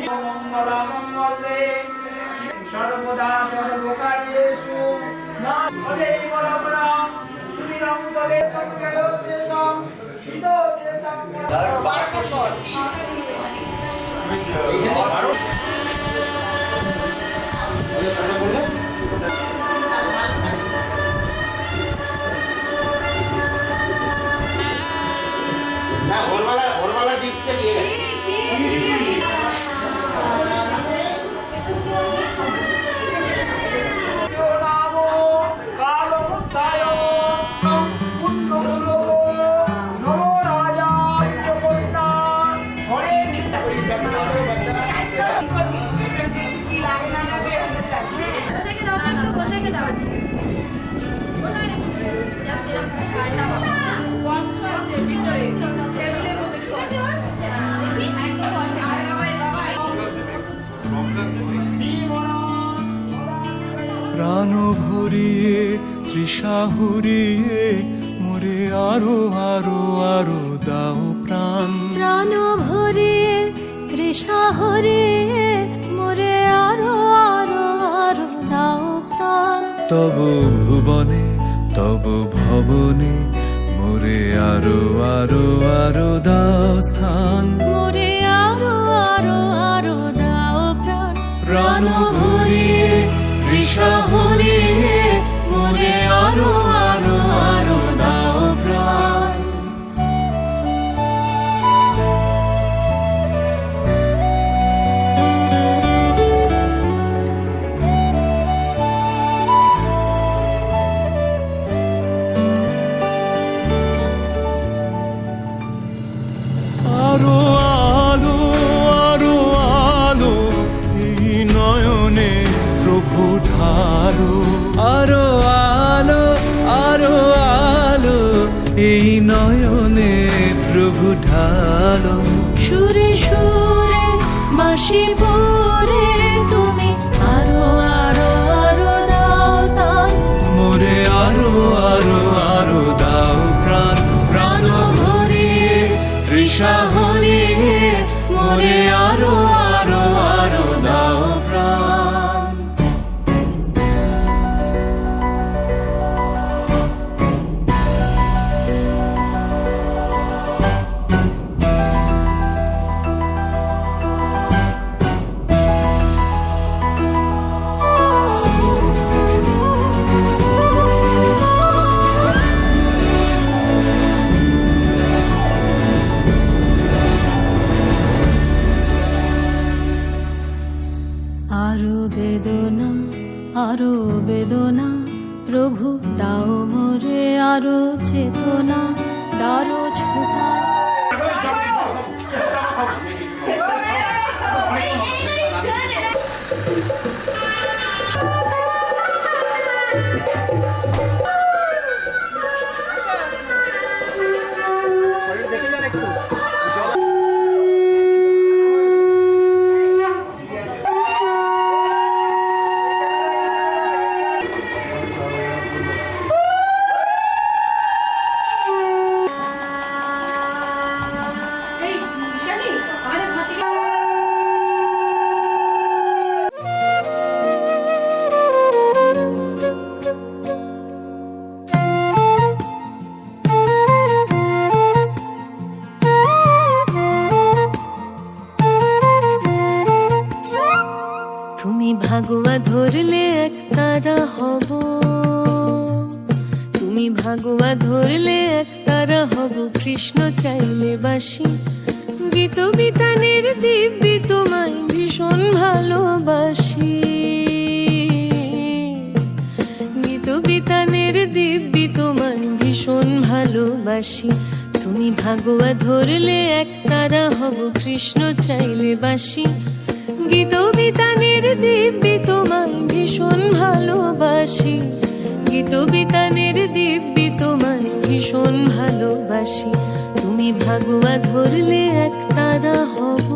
মঙ্গলে সর্বদা সর্বকার্যেষু নামদেব রাম সুনিরং তরে সংকেলোদ্দেশং হিতোদ্দেশং না ওরমালা দিকটা দিয়ে প্রাণ ভরিয়ে তৃষা হরিয়ে মোরে আরো আরো আরো দাও প্রাণ। প্রাণ ভরিয়ে তৃষা হরিয়ে মোরে আরো আরো আরো দাও প্রাণ। তব ভুবনে তব ভবনে মোরে আরো আরো আরো দাও স্থান। মোরে আরো আরো আরো দাও প্রাণ। প্রাণ ভরিয়ে তৃষা হরিয়ে মোরে আরো আরো আরো দাও প্রাণ। আরো আলো আরো আলো এই নয়নে প্রভু ঢালো। আরো আলো আরো আলো এই নয়নে প্রভু ঢালো। সুরে সুরে বাঁশি পরে তুমি আরো আরো আরো দাও তান। মোরে আরো আরো আরো দাও প্রাণ। প্রাণ ভরিয়ে তৃষা হরিয়ে মোরে আরো আরো আরো দাও প্রাণ। আরো বেদনা আরো বেদনা প্রভু দাও মোরে আরো চেতনা। দারো ছোটা তুমি ভাগুয়া ধরলে একতারা হব। তুমি ভাগুয়া ধরলে একতারা হব। কৃষ্ণ চাইলে বাসি গীত বিতানের দিব্যি তোমায় ভীষণ ভালোবাসি। গীত বিতানের দিব্যি তোমায় ভীষণ ভালোবাসি। তুমি ভাগুয়া ধরলে একতারা হব। কৃষ্ণ চাইলে বাসি গীত বিতানের দিব্যি তোমায় ভীষণ ভালোবাসি। গীত বিতানের দিব্যি তোমায় ভীষণ ভালোবাসি। তুমি ভাগুয়া ধরলে একতারা হব।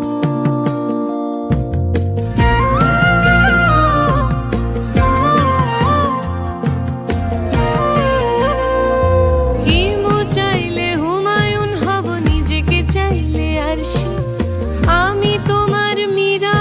হিমু চাইলে হুমায়ুন হব। নিজেকে চাইলে আরশি। আমি তোমার মীরা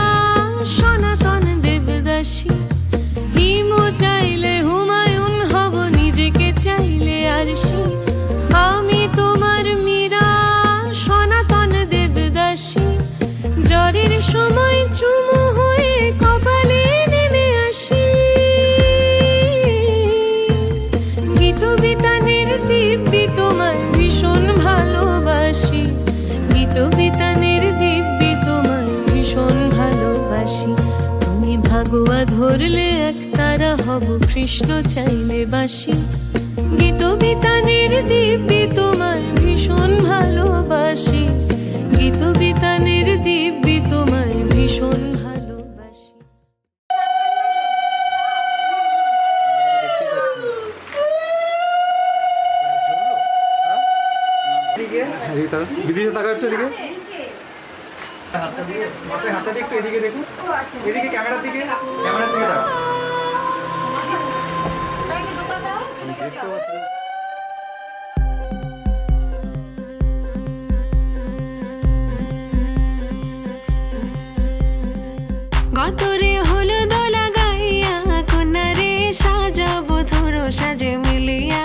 হব কৃষ্ণ চাইলে বাসি গীত বিতানের দিব্যি তোমায় ভীষণ ভালোবাসি গীত বিতানের দিব্যি তোমায় ভীষণ ভালোবাসি বিদেশে টাকা হচ্ছে এদিকে মাথায় হাতটা দিয়ে একটু এদিকে দেখুন এদিকে ক্যামেরার দিকে তাকাও। গতরে হলো দোলা গাইয়া কোনারে সাজাবো ধরো সাজে মিলিয়া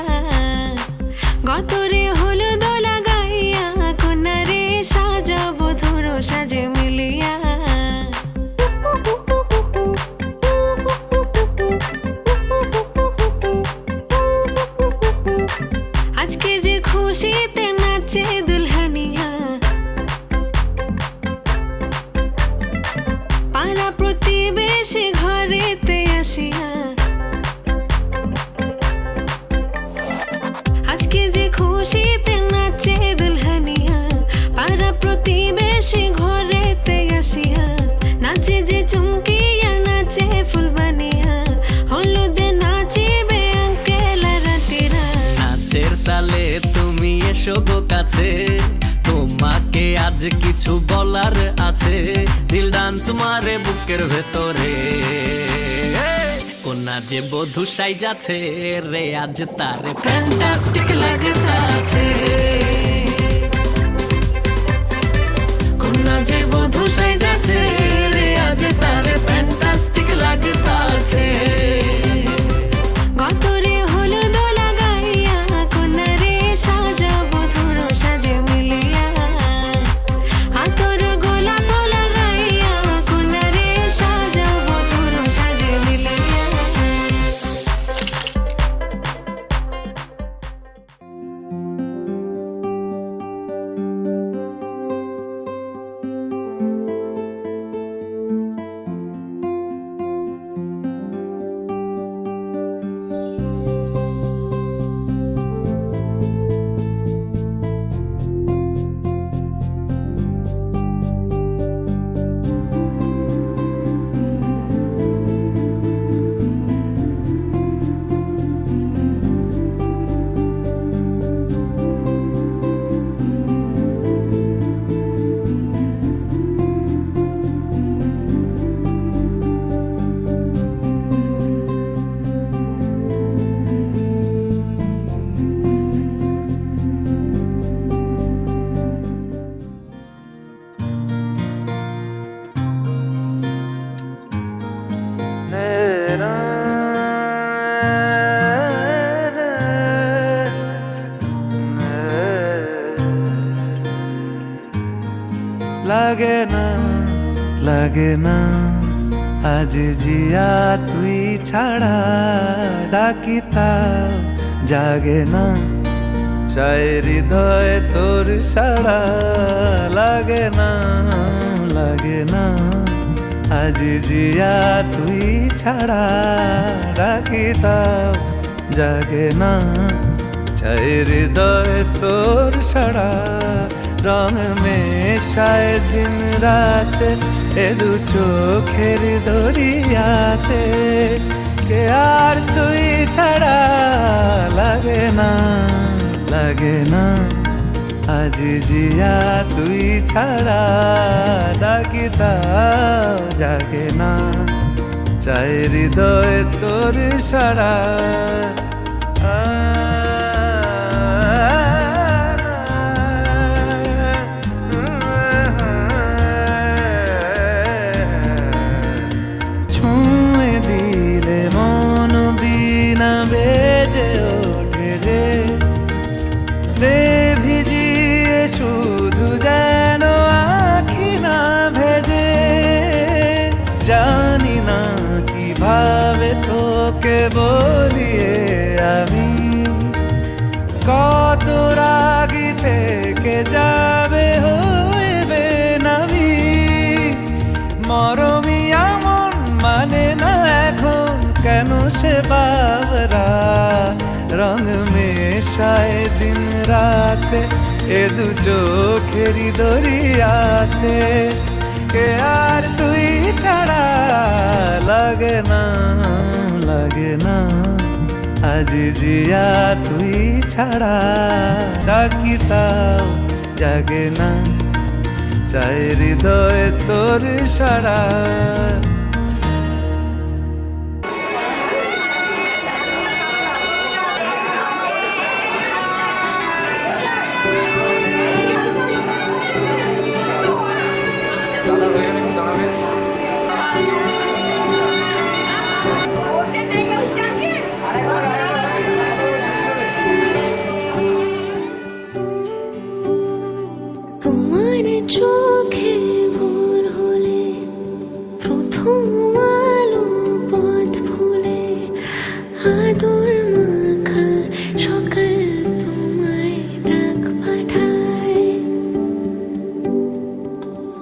গতরে হলো দোলা গাইয়া কোনারে সাজাবো ধরো সাজে মিলিয়া আজকে যে খুশিতে নাচে দুলহানিয়া পাড়া প্রতিবেশী ঘরেতে আসিয়া আজকে যে খুশিতে নাচে দুলহানিয়া পাড়া প্রতিবেশী ঘরেতে আসিয়া নাচে যে চুমকিয়া নাচে ফুলবানিয়া হলুদে নাচিবে আঙ্কেল রাতিরা নাচের তালে তুমি এসো গো কাছে তোমাকে আজ কিছু বলার আছে দিল ডান্স মারে বুকের ভেতরে কোনা যে বধূ সাই যাচ্ছে রে আজ তারে ফ্যান্টাস্টিক লাগতাছে কোনা যে বধূ সাই যাচ্ছে রে আজ তারে ফ্যান্টাস্টিক লাগতাছে গতরে হলো দোলা গাইয়া কোনারে সাজাবো ধরো সাজে মিলিয়া আতর গোলাপ দোলা গাইয়া কোনারে সাজাবো ধরো সাজে মিলিয়া লাগে না আজ জিয়া তুই ছাড়া ডাকিতা জাগে না চাই হৃদয় তোর সাড়া লাগে না আজ জিয়া তুই ছাড়া ডাকিতা জাগে না চাই হৃদয় তোর সাড়া রং মেশায় দিন রাত এ দু চোখের দরিয়াতে কে আর তুই ছাড়া লাগে না আজ জিয়া তুই ছাড়া ডাকিতা জাগে না চাই হৃদয় তোর সাড়া বেজে ওঠে যে দে ভিজিয়ে শুধু যেন আখি না ভেজে জানি না কিভাবে তোকে বলিয়ে আমি কত রাগি থেকে যাবে হইবে নামি মরমিয়া মন মানে না এখন কেন সে বাবরা রং মেশায় দিন রাতে এ দু চোখেরি দরিয়াতে কে আর তুই ছাড়া লাগে না আজ জিয়া তুই ছাড়া ডাকি তাও জাগে না চাই হৃদয় তোর সারা দাদা ওইখানে একটু দাঁড়াবেন। তোমার চোখে ভোর হলে প্রথম আলো পথ ভুলে আদর মাখা সকাল তোমায় ডাক পাঠায়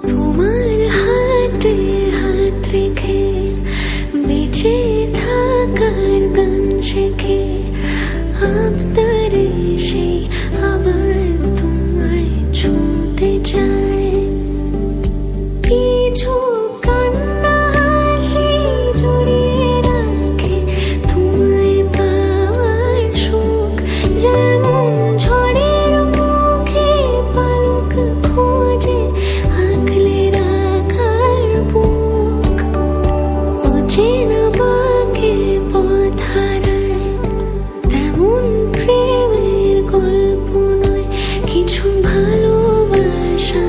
তোমার হাতে হাত রেখে বেঁচে থাকার গান শেখে আবদারে সে আবার তোমায় ছুঁতে চায় পিছু কান্না হাসি জড়িয়ে রাখে তোমায় পাওয়ার সুখ যেমন ঝড়ের মুখে পালক খোঁজে আগলে রাখার বুক অচেনা বাঁকে পথ হারায় তেমন প্রেমের গল্প নয় কিছু ভালোবাসা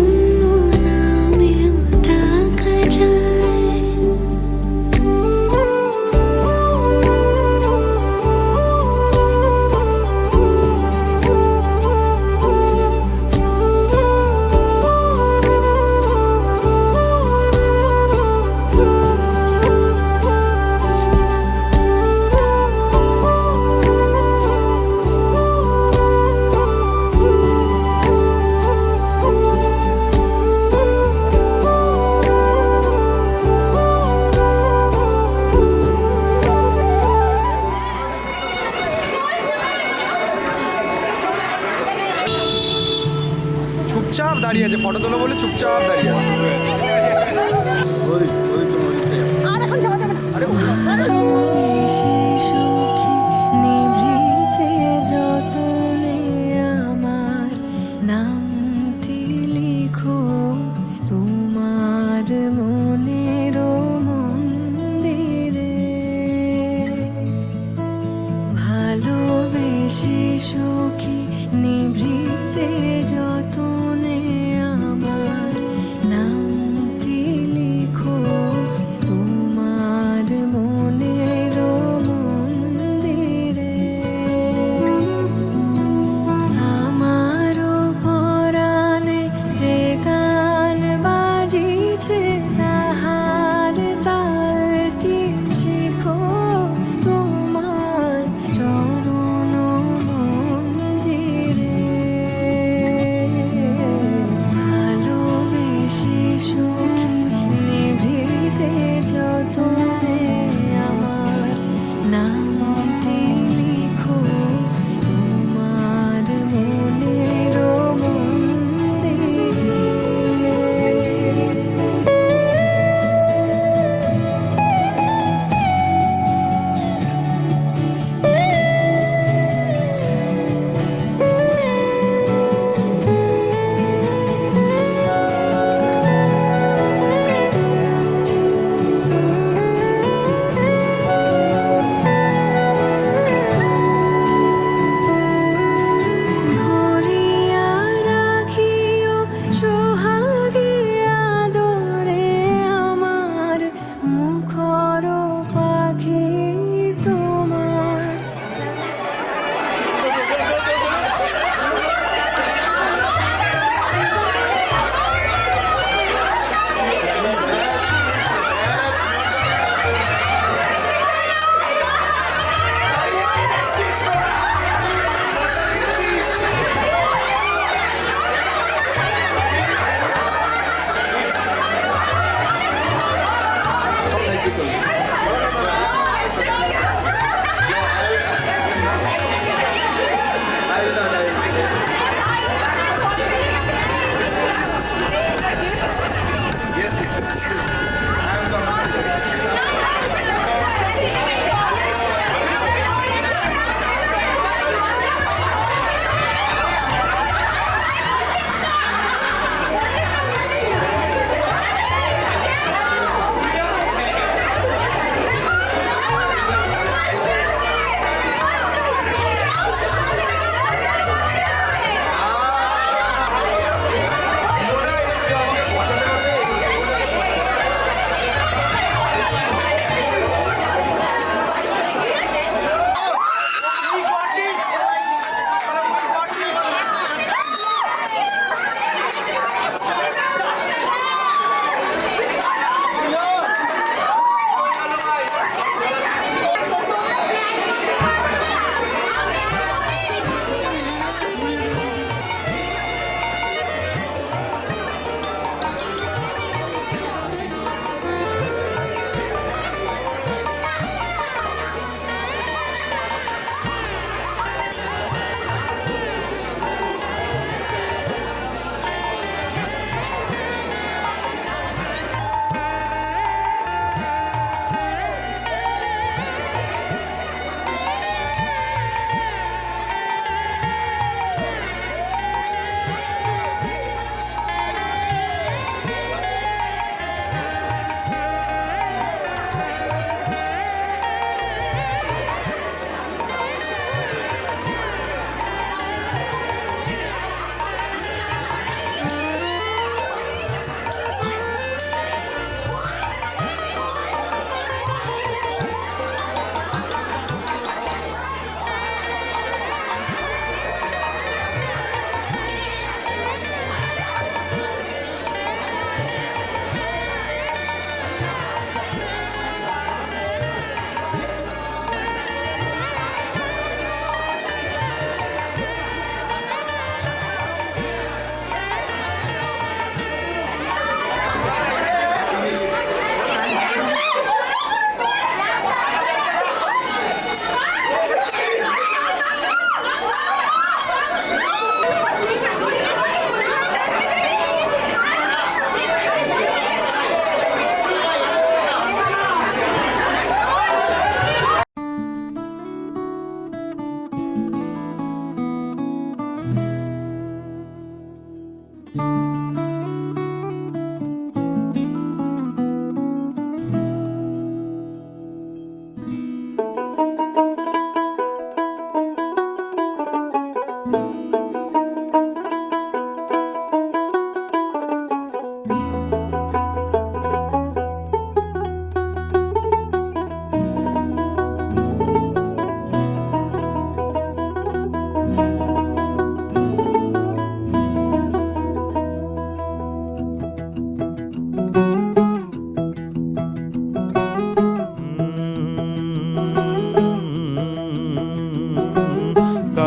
অন্য নামেও ডাকা যায় চুপচাপ দাঁড়িয়ে আছে, ফটো তোলো বলে চুপচাপ দাঁড়িয়ে আছে। সে সখী নিভৃতে যতনে আমার নামটি লিখো তোমার মনের মন্দিরে ভালোবেসে সখী নিভৃতে যতনে আমার নামটি লিখো তোমার মনের মন্দিরে আমারও পরাণে যে গান বাজিছে তাহার তালটি শিখো তোমার চরণ মঞ্জিরে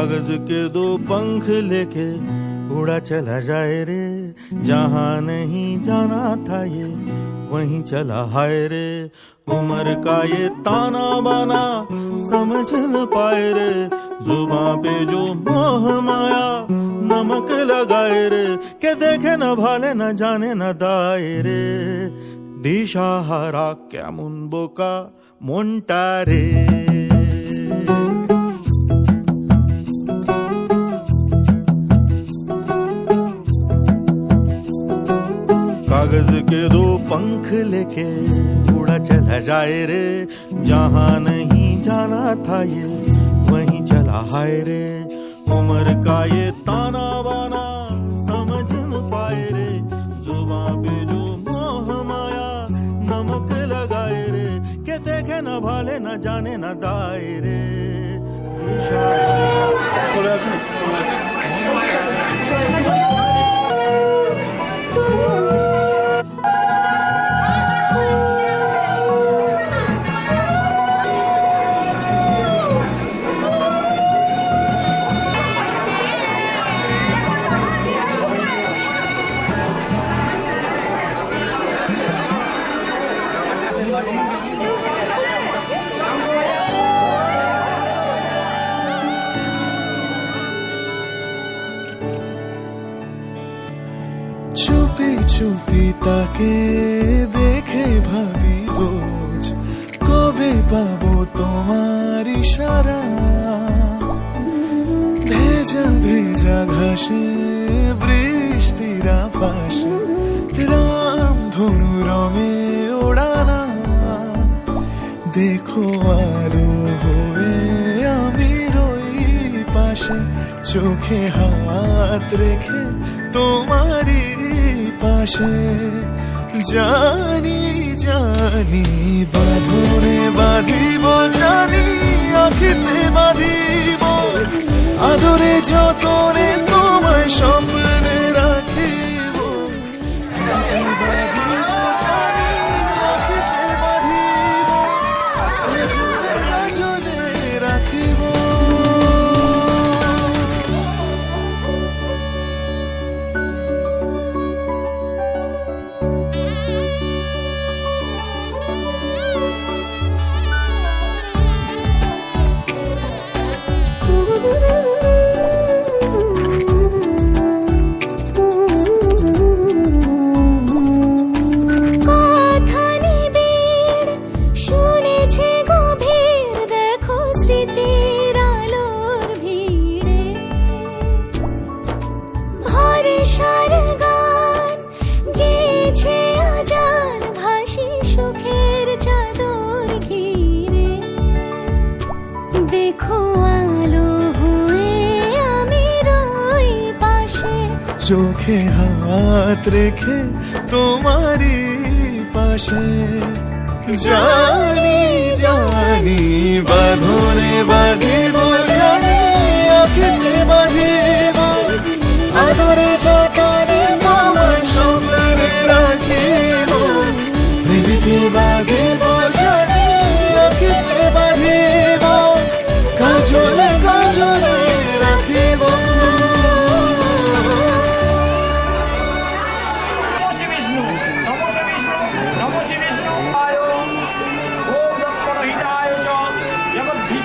कागज के दो पंख लेके उड़ा चला जाए रे, जहाँ नहीं जाना था ये वहीं चला हाय रे। उम्र का ये ताना बाना समझ न पाए रे, जुबां पे जो मोह माया नमक लगाए रे, के देखे न भाले न जाने न दाए रे। দিশাহারা কেমন বোকা মনটা রে। कागज के दो पंख लेके उड़ा चला जाए रे, जहाँ नहीं जाना था ये वहीं चला हाय रे। उम्र का ये ताना बाना समझ न पाए रे, जुबां पे जो मोह माया नमक लगाए रे, के देखे न भाले न जाने न दाए रे। চুপি চুপি তাকে দেখে ভাবি রোজ, কবে পাবো তোমার ইশারা। ভেজা ভেজা ঘাসে বৃষ্টির পাশে রাম ধনু রঙে ওড়ানা। দেখো আলো হয়ে আমি রই পাশে, চোখে হাত রেখে তোমারই পাশে। জানি জানি বাঁধনে বাঁধিব, জানি আখিতে বাঁধিব, আদরে যতনে তোমায় স্বপ্নে রাখিব। বাঁধিব জানি আখিতে বাঁধিব, কাজলে কাজলে রাখিব। চোখে হাত রেখে তোমারই পাশে। জানি জানি বাঁধনে বাঁধিব, জানি আখিতে বাঁধিব, আদরে যতনে তোমায় স্বপ্নে রাখিব। প্রেমে বাঁধিব জানি আখিতে বাঁধিব, কাজলে কাজলে রাখিব। ओम ब्रह्मणहिताय च जगद्धिताय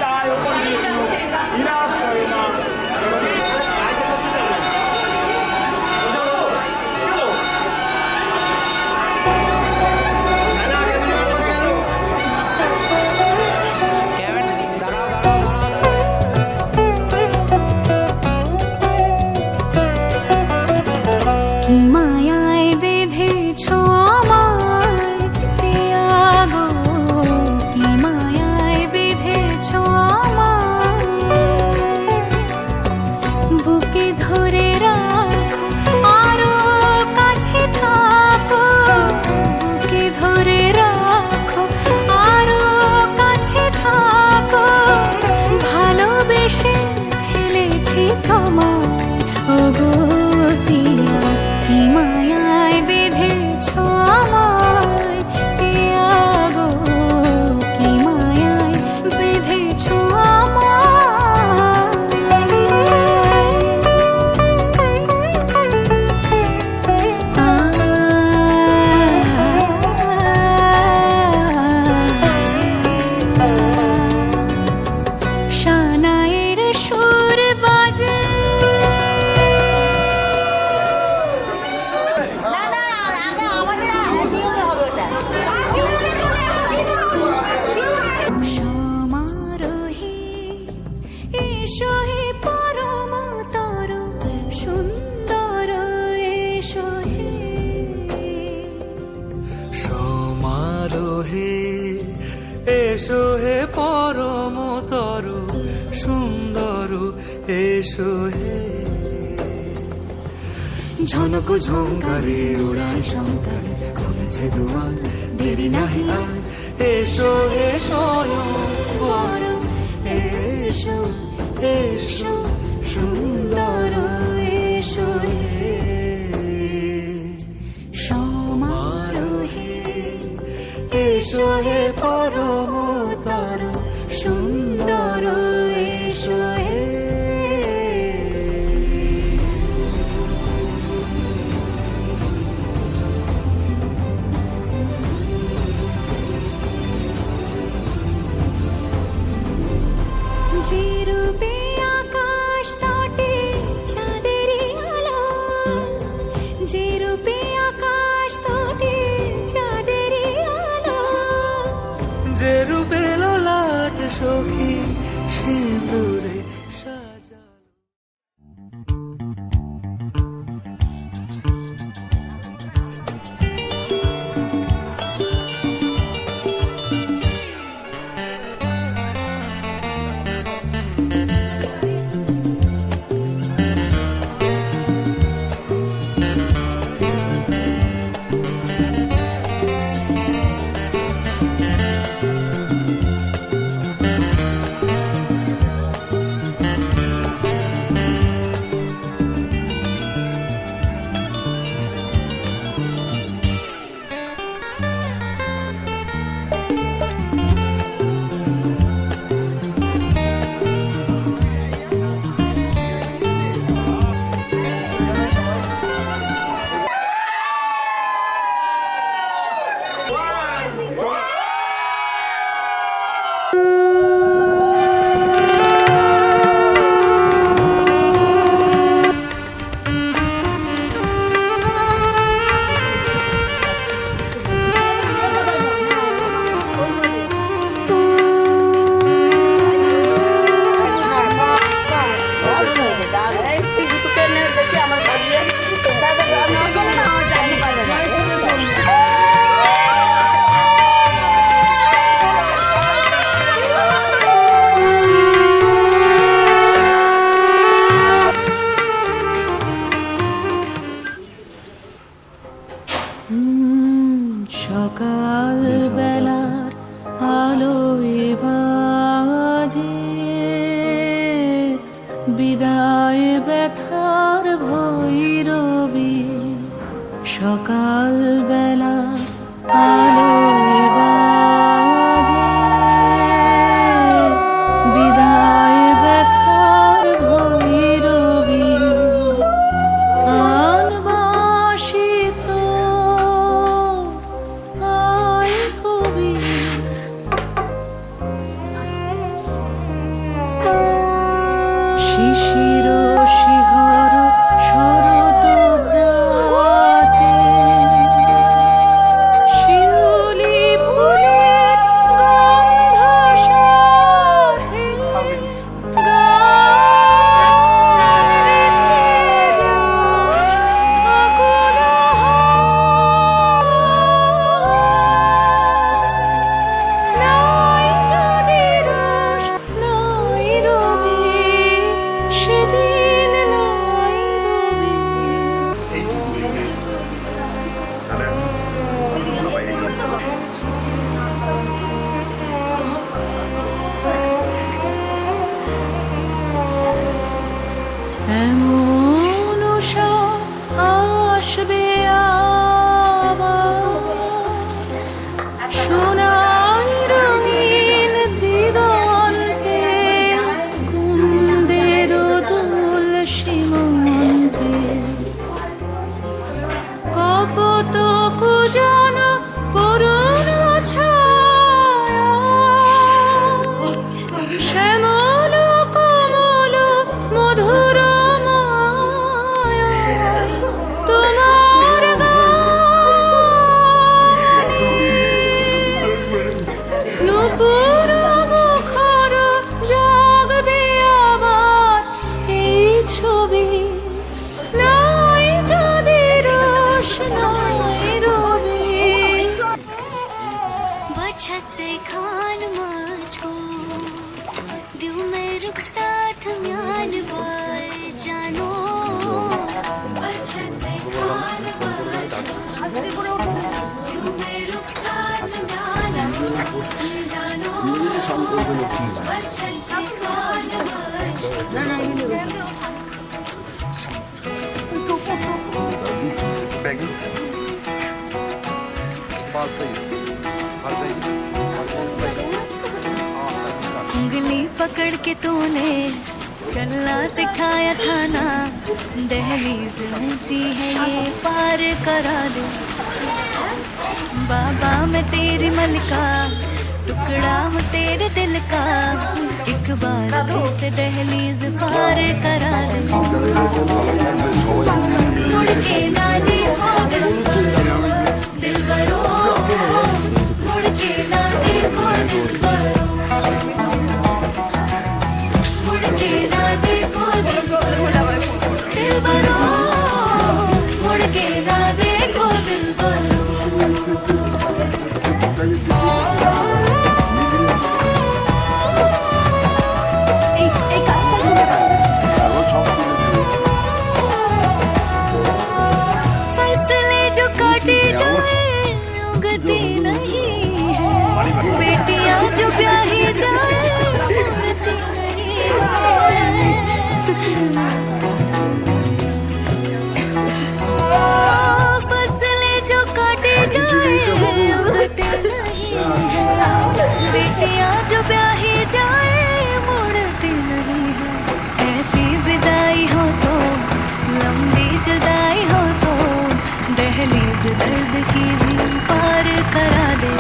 এসো হে পরমতর সুন্দর এসো হে সমারোহে এসো হে পরমতর সুন্দর এসো হে ঝনক ঝঙ্কারে উড়ায় শঙ্কারে খুলেছে দুয়ার দেরি নাহি আর এসো হে স্বয়ং পর এসো এসো সুন্দর এসো হে সমারোহে এসো হে পরমতর সুন্দর এসো হে যে রূপে আকাশ তটে চাঁদেরই আলো যে রূপে আকাশ তটে চাঁদেরই আলো যে রূপে ললাট সখী সিঁদুরে সাজালো সকাল বেলার আলোয় বাজে বিদায় ব্যথার ভৈরবী সকাল বেলার আলোয় বাজে বিদায় ব্যথার ভৈরবী আনবাসিত আয় কবি শিশির শিহর শরৎ প্রাতে শিউলি ফুলের গন্ধ সাথে গান রেখে যাস আকুল নাই যদি রস নাই রবি সেদিন रुखसात म्यान बार जानो अच्छा से खान बार क्यों मैं रुखसात म्यान बार जानो अच्छा से खान बार उंगली पकड़ के तूने चलना सिखाया था ना दहलीज ऊंची है ये पार करा दे बाबा मैं तेरी मलका टुकड़ा हूँ तेरे दिल का एक बार फिर से दहलीज पार करा दे मुड़ के ना देखो दिल भरो मुड़ के ना देखो दिल भरो मुड़ के ना देखो दिल भरो मुड़ के ना देखो दिल भरो फसलें जो काटी जाए उगती नहीं है बेटियां जो ब्याही जाए उड़ती नहीं है फसलें जो काटी जाए उगती नहीं है बेटियां जो ब्याही जाए मुड़ती नहीं है ऐसी विदाई हो तो लंबी जुदाई हो तो दहलीज दर्द की भी पार करा दे